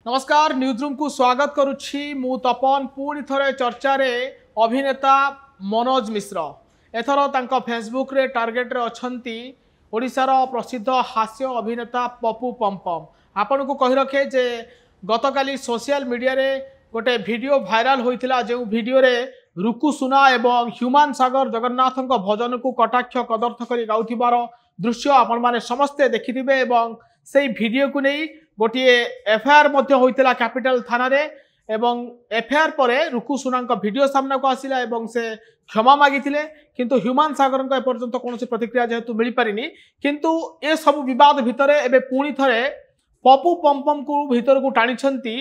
नमस्कार news room को स्वागत करुच्ची मु तपन पुणी थरे चर्चा रे अभिनेता मनोज मिश्र एथर तांका फेसबुक रे टार्गेट रे अछंती ओडिशार प्रसिद्ध हास्य अभिनेता पप्पू पमपम। आपण को कहि रखे जे गतकाली सोशल मीडिया रे गोटे वीडियो वायरल होइतिला जे वीडियो रे रुकु सुना एवं ह्यूमान सागर जगन्नाथ भजन को कटाक्ष कदर्थ करी गाउथिबार दृश्य आपण माने समस्ते देखिथिबे एवं सेई वीडियो को नहीं गोटे एफआईआर होइतिला कैपिटल थाना रे एवं एफआईआर परे रुकु सुना वीडियो सामना को आसिला एवं से क्षमा मागिथिले किंतु ह्यूमान सागर एपर्यंत कौन प्रतिक्रिया जेहेतु मिल पारिनी किंतु ए सब विवाद भितर एबे पुणी थरे पप्पू पमपम को भीतर को टाणी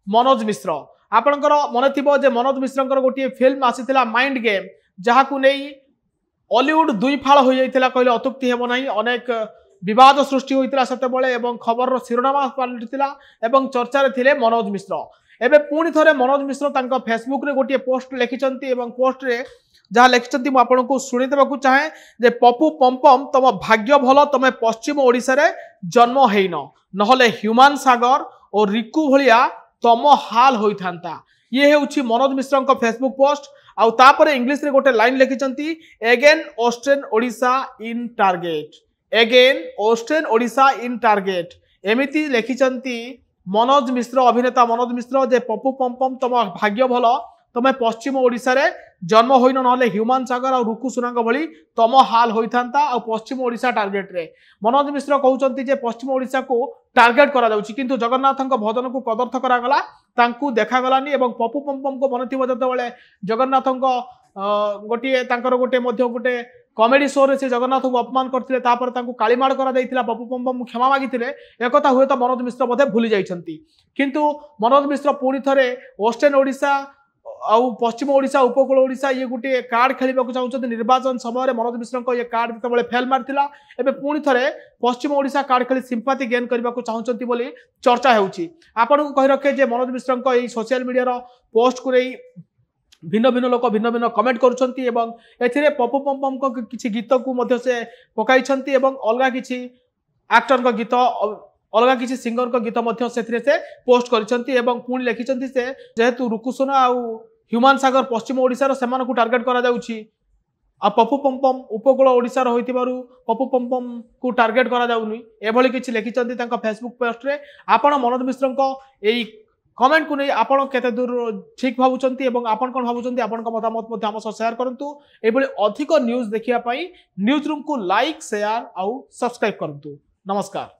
मनोज मिश्र। आपणकर मन थिबो जे मनोज मिश्र गोटे फिल्म आसीथिला माइंड गेम जहाँ को नहीं हॉलीवुड दुई फाड़ हो जाइतिला कहले अतुक्ति हेबो नाही। अनेक विवाद सृष्टि होइतिला सेतेबेले एवं खबर शिरोनामा पलटिला एवं चर्चा रे थिले मनोज मिश्र। एबे पुणी थरे मनोज मिश्र तांका फेसबुक रे गोटे पोस्ट लिखिचंती एवं पोस्ट रे जहाँ लिखिचंती मु आपनको सुनि देबाकू चाहे जे पप्पू पमपम तम भाग्य भल तमे पश्चिम ओडिसा रे जन्म हेइन नहले ह्यूमान सागर और रिकू भलिया तम हाल होइथांता। ये हेउछि मनोज मिश्र फेसबुक पोस्ट आउ तापरे इंग्लिश रे गोटे लाइन लिखिचंती एगेन ऑस्ट्रेन ओडिशा इन टार्गेट एगेन ऑस्ट्रेन ओडिशा इन टार्गेट एमिति लिखिचंती मनोज मिश्र अभिनेता मनोज मिश्र जे पप्पू पमपम तम भाग्य भल तमे पश्चिम ओडिशा रे जन्म होइन नहले ह्यूमान सागर और रुकु सुनांग भली तम हाल होइथांता आ पश्चिम ओडिशा टार्गेट रे मनोज मिश्र कहउचंती जे पश्चिम ओडिशा को टार्गेट करा जाउची किंतु जगन्नाथଙ୍କ भजन को कदर्थ करा गला तांकू देखा गलानी एवं पप्पू पमपम को मन थिबो जतबेले जगन्नाथଙ୍କ गोटे तांकर गोटे मध्य गोटे कॉमेडी शो रे से जगन्नाथ को अपमान करथिले तापर तांकू कालीमाड़ करा दैथिला पप्पू पमपम क्षमा मागिथिले एकथा हुए तो मनोज मिश्र बोधे भूली जाइछंती किंतु मनोज मिश्र पुणी थरे वेस्टर्न ओडिशा आउ पश्चिम ओडिशा उपकूल ओडिशा ये गोटे कार्ड खेलिबा को चाहउछथि निर्वाचन समय मनोज मिश्र ये कार्ड जतबेले फेल मारथिला एबे पुणी थरे पश्चिम ओडिशा कार्ड खेली सिंपाथी गेन करबा को चाहउछथि बोली चर्चा हेउछि। आपण को कहि रखे जे मनोज मिश्र ये सोशल मीडिया रो पोस्ट को रही भिन्न भिन्न लोक भिन्न भिन्न कमेंट करुछंती एवं एथिरे पप्पू पमपम को किछि गीत को मध्य से पकाइछंती एवं अलगा किछि एक्टर को गीत अलगा किछि सिंगर को गीत मध्य सेथिरे से पोस्ट करिछंती एवं पुणी लिखिछंती से जेहेतु रुकुसुना आउ ह्यूमान सागर पश्चिम ओडिसा रो सेमान को टार्गेट करा जाउछि आ पप्पू पमपम उपकूल ओडिसा रो होइतिबारु पप्पू पमपम को टार्गेट करा जाउनी एभली किछि लिखिछंती तांका फेसबुक पोस्ट रे। आपण मनोज मिश्र को एई कमेंट को नहीं आपण केते दूर ठीक भावुचंती एवं आपण कोन भावुचंती आपण मतामत मध्य हम शेयर करंतु एभली अधिक न्यूज देखिया पई न्यूज रूम को लाइक शेयर आउ सब्सक्राइब करंतु। नमस्कार।